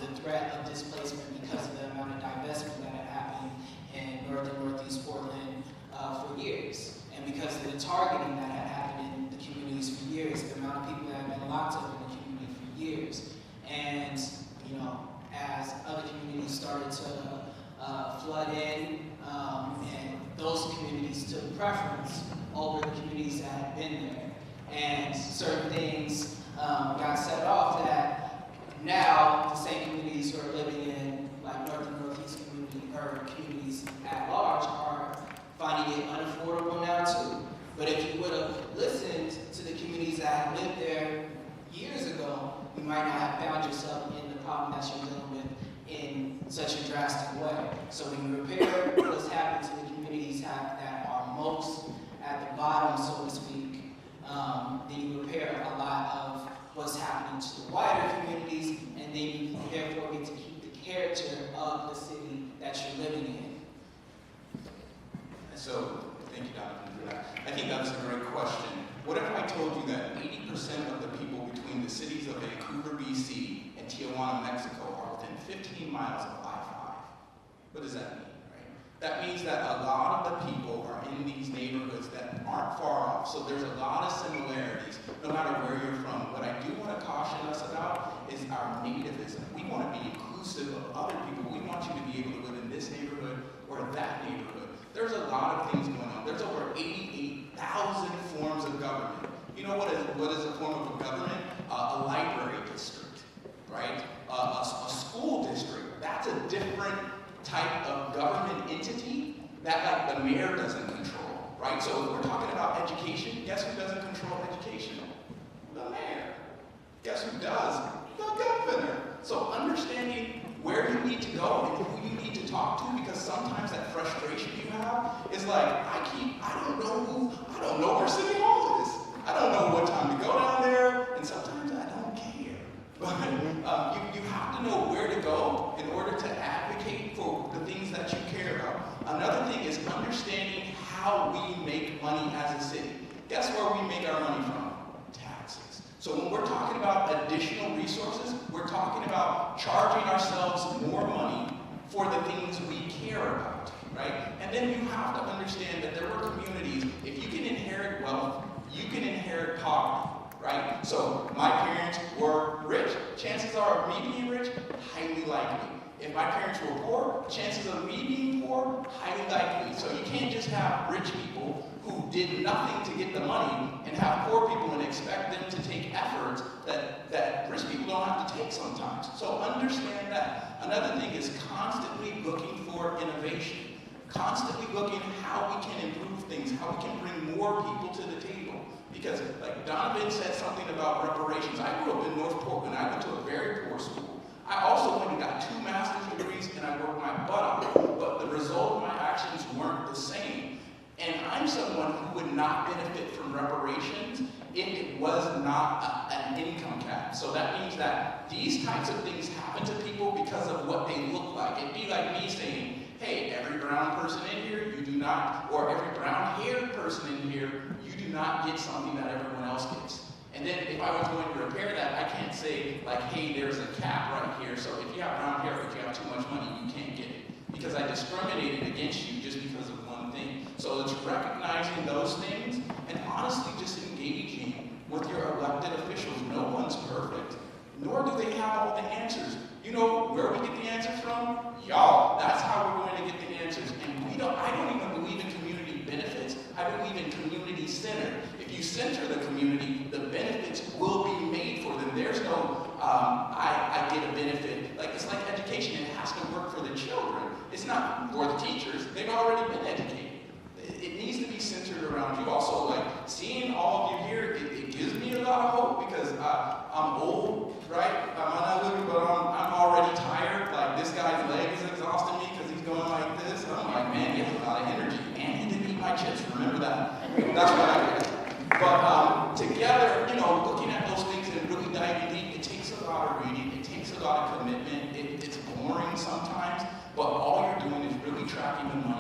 the threat of displacement because of the amount of divestment that had happened in North and Northeast Portland for years. And because of the targeting that had happened in the communities for years, the amount of people that have been locked up in the community for years. And, as other communities started to flood in, and those communities took preference over the communities that had been there. And certain things got set off that now the same communities who are living in like North and Northeast community or communities at large are finding it unaffordable now too. But if you would have listened to the communities that had lived there years ago, you might not have found yourself in the problem that you're dealing with in such a drastic way. So when you repair what's happened to the communities that are most at the bottom, so to speak, then you repair a lot of what's happening to the wider communities, and then you therefore get to keep the character of the city that you're living in. So, thank you, Donovan, for that. I think that was a great question. What if I told you that 80% of the people between the cities of Vancouver, BC, and Tijuana, Mexico are within 15 miles of I-5? What does that mean, right? That means that a lot of the people are in these neighborhoods that aren't far off, so there's a lot of similarities, no matter where you're from. What I do want to caution us about is our nativism. We want to be inclusive of other people. We want you to be able to live in this neighborhood or that neighborhood. There's a lot of things going on. There's over 88,000 forms of government. You know what is a form of a government? A library district, right? A school district. That's a different type of government entity that like the mayor doesn't control, right? So if we're talking about education, guess who doesn't control education? The mayor. Guess who does? The governor. So understanding where you need to go and who you need to talk to, because sometimes that frustration you have is like, I don't know where City Hall is. I don't know what time to go down there, and sometimes I don't care. But you have to know where to go in order to advocate for the things that you care about. Another thing is understanding how we make money as a city. Guess where we make our money from? Taxes. So when we're talking about additional resources, we're talking about charging ourselves more money for the things we care about, right? And then you have to understand that there were communities, if you can inherit wealth, you can inherit poverty, right? So my parents were rich. Chances are of me being rich, highly likely. If my parents were poor, chances of me being poor, highly likely. So you can't just have rich people who did nothing to get the money and have poor people and expect them to take efforts that rich people don't have to take sometimes. So understand that. Another thing is constantly looking for innovation. Constantly looking how we can improve things, how we can bring more people to the table. Because like Donovan said something about reparations. I grew up in North Portland. I went to a very poor school. I also went and got 2 master's degrees and I worked my butt off. But the result of my actions weren't the same. And I'm someone who would not benefit from reparations if it was not an income cap. So that means that these types of things happen to people because of what they look like. It'd be like me saying, hey, every brown person in here, you do not, or every brown-haired person in here, you do not get something that everyone else gets. And then if I was going to repair that, I can't say, like, hey, there's a cap right here, so if you have brown hair but you have too much money, you can't get it. Because I discriminated against you just because of one thing. So it's recognizing those things and honestly just engaging with your elected officials. No one's perfect, nor do they have all the answers. You know where we get the answers from? Y'all. That's how we're going to get the answers. And I don't even believe in community benefits. I believe in community centered. If you center the community, the benefits will be made for them. There's no, I get a benefit. Like, it's like education. It has to work for the children. It's not for the teachers. They've already been educated. It needs to be centered around you. Also, like, seeing all of you here, it gives me a lot of hope because I'm old, right? I'm not living, but I'm already tired. Like, this guy's leg is exhausting me because he's going like this. And I'm like, man, he has a lot of energy. And he didn't eat my chips. Remember that? That's what I get. But together, looking at those things and really diving deep, it takes a lot of reading. It takes a lot of commitment. It's boring sometimes. But all you're doing is really tracking the money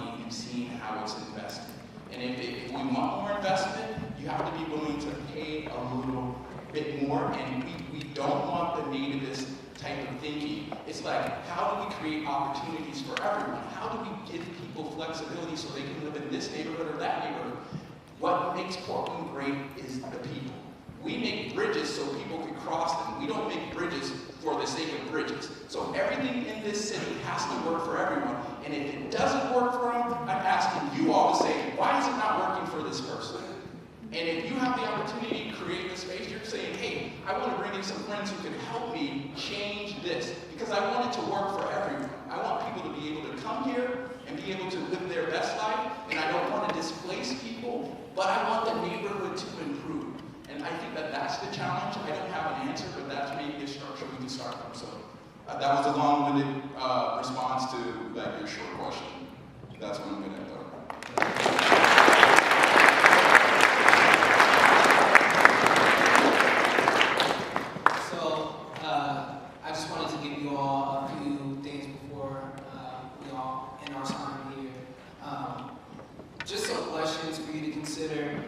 you want more investment, you have to be willing to pay a little bit more, and we don't want the nativist type of thinking. It's like, how do we create opportunities for everyone? How do we give people flexibility so they can live in this neighborhood or that neighborhood? What makes Portland great is the people. We make bridges so people can cross them. We don't make bridges for the sake of bridges. So everything in this city has to work for everyone. And if it doesn't work for them, I'm asking you all to say, why is it not working for this person? And if you have the opportunity to create this space, you're saying, hey, I want to bring in some friends who can help me change this, because I want it to work for everyone. I want people to be able to come here and be able to live their best life, and I don't want to displace people, but I want the neighborhood to improve. And I think that that's the challenge. I don't have an answer, but that's maybe a structure we can start from. So that was a long-winded response to your short question. That's what I'm going to end on. I just wanted to give you all a few things before we all end our time here. Just some questions for you to consider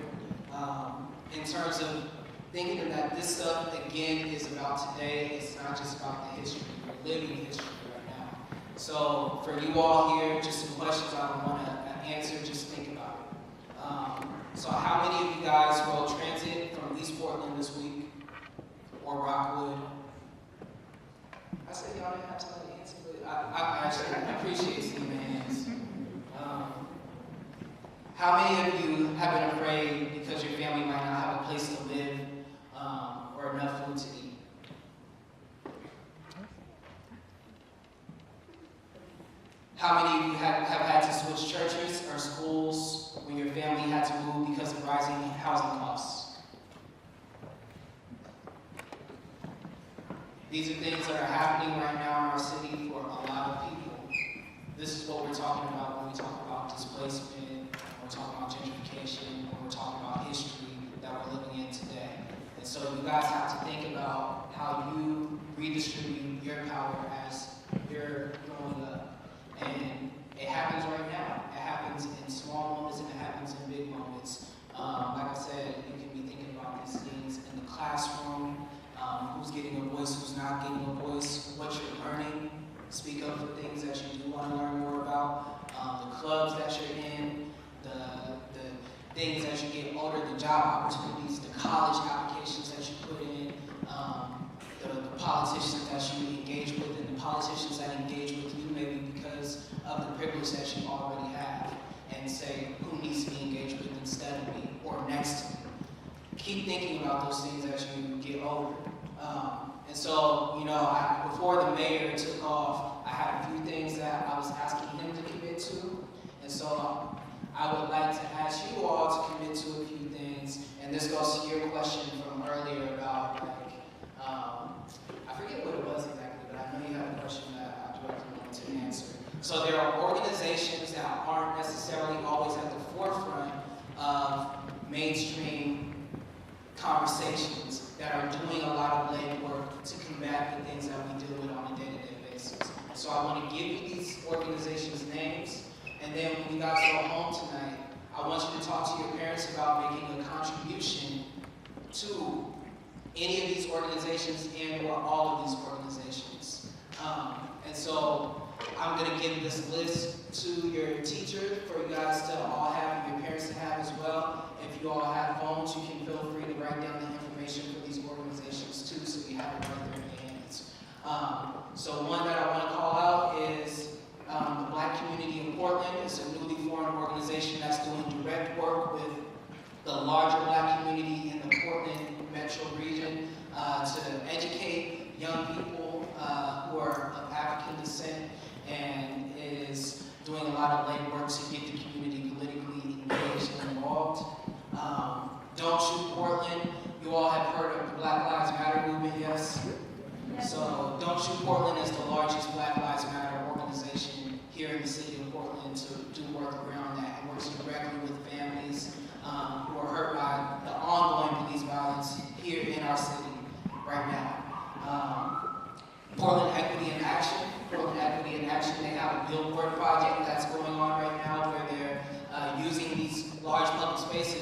in terms of thinking that this stuff, again, is about today. It's not just about the history. We're living history right now. So for you all here, just some questions I would want to answer. Just think about it. So how many of you guys rode transit from East Portland this week? Or Rockwood? I said y'all didn't have to let me answer, but I actually appreciate seeing the hands. How many of you have been afraid because your family might not have a place to live or enough food to eat? How many of you have had to switch churches or schools when your family had to move because of rising housing costs? These are things that are happening right now in our city for a lot of people. This is what we're talking about when we talk about displacement, when we're talking about gentrification, when we're talking about history that we're living in today. And so you guys have to think about how you redistribute your power as you're growing up. And it happens right now. It happens in small moments and it happens in big moments. Like I said, you can be thinking about these things in the classroom. Who's getting a voice, who's not getting a voice, what you're learning. Speak up for things that you do want to learn more about. The clubs that you're in, the things as you get older, the job opportunities, the college applications that you put in, the politicians that you engage with, and the politicians that engage with you maybe because of the privilege that you already have, and say who needs to be engaged with instead of me or next to me. Keep thinking about those things as you get older. And so, before the mayor took off, I had a few things that I was asking him to commit to. And so I would like to ask you all to commit to a few things. And this goes to your question from earlier about, I forget what it was exactly, but I know you had a question that I directly wanted to answer. So there are organizations that aren't necessarily always at the forefront of mainstream conversations that are doing a lot of legwork to combat the things that we deal with on a day-to-day basis. So I want to give you these organizations' names, and then when you guys go home tonight, I want you to talk to your parents about making a contribution to any of these organizations and or all of these organizations. And so I'm going to give this list to your teacher for you guys to all have, your parents to have as well. If you all have phones, you can feel free to write down the information for these organizations too, so you have it right there in your hands. So one that I want to call out is the Black Community in Portland. It's a newly formed organization that's doing direct work with the larger Black community in the Portland metro region to educate young people who are of African descent, and is doing a lot of legwork to get the community politically engaged and involved. Don't Shoot Portland. You all have heard of the Black Lives Matter movement, yes? So Don't Shoot Portland is the largest Black Lives Matter organization here in the city of Portland to do work around that. It works directly with families who are hurt by the ongoing police violence here in our city right now. Portland Equity in Action. Portland Equity in Action, they have a billboard project that's going on right now where they're using these large public spaces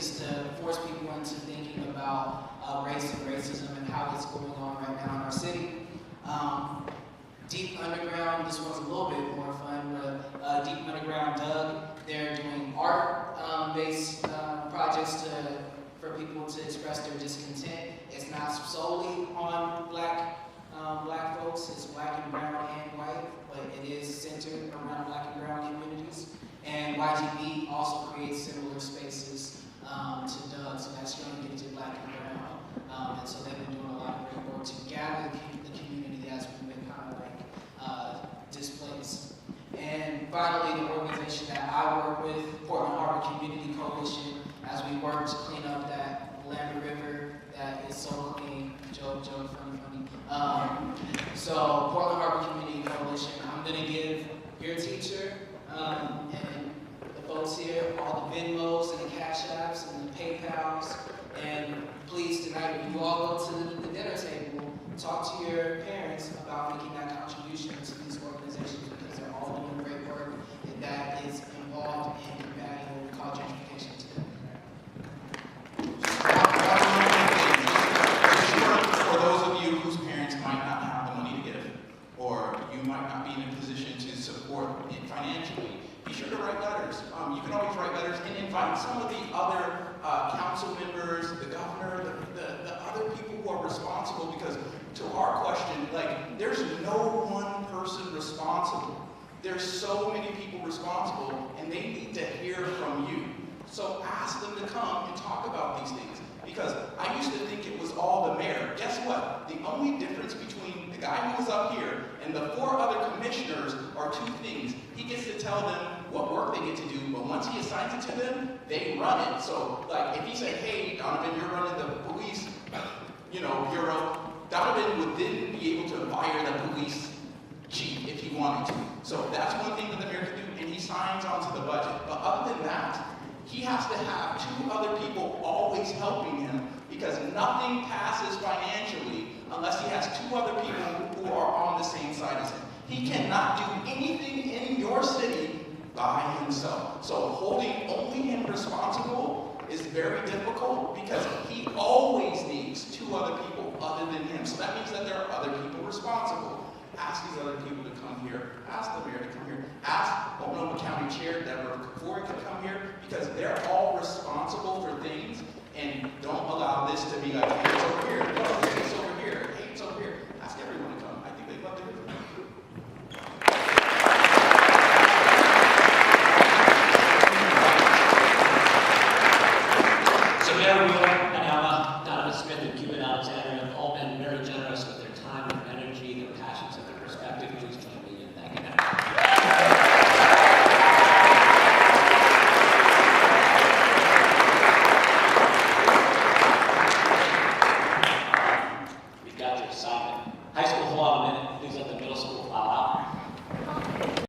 going on right now in our city. Deep Underground, this one's a little bit more fun, but Deep Underground Doug, they're doing art-based projects for people to express their discontent. It's not solely on black folks, it's black and brown and white, but it is centered around black and brown communities. And YGB also creates similar spaces to Doug, so that's Young Gifted Black and Brown. And so they've been doing a lot of great work to gather the community as we've been kind of like displaced. And finally, the organization that I work with, Portland Harbor Community Coalition, as we work to clean up that Landford River that is so clean. Joke, funny. So Portland Harbor Community Coalition, I'm gonna give your teacher and the folks here all the Venmos and the Cash Apps and the PayPals. And please tonight, when you all go to the dinner table, talk to your parents about making that contribution to these organizations because they're all doing great work and that is involved in combating what we call gentrification today. For those of you whose parents might not have the money to give, or you might not be in a position to support it financially, be sure to write letters. You can always write letters and invite some of the other council members, the governor, the other people who are responsible, because to our question, like, there's no one person responsible. There's so many people responsible, and they need to hear from you. So ask them to come and talk about these things. Because I used to think it was all the mayor. Guess what? The only difference between the guy who was up here and the 4 other commissioners are 2 things. He gets to tell them what work they get to do, but once he assigns it to them, they run it. So, like, if he said, hey, Donovan, you're running the police, bureau, Donovan would then be able to hire the police chief if he wanted to. So that's one thing that the mayor can do, and he signs onto the budget. But other than that, he has to have 2 other people always helping him, because nothing passes financially unless he has 2 other people who are on the same side as him. He cannot do anything in your city by himself. So holding only him responsible is very difficult because he always needs 2 other people other than him. So that means that there are other people responsible. Ask these other people to come here. Ask the mayor to come here. Ask Oklahoma County Chair Deborah Kafori to come here, because they're all responsible for things, and don't allow this to be like, hey, it's over here. No,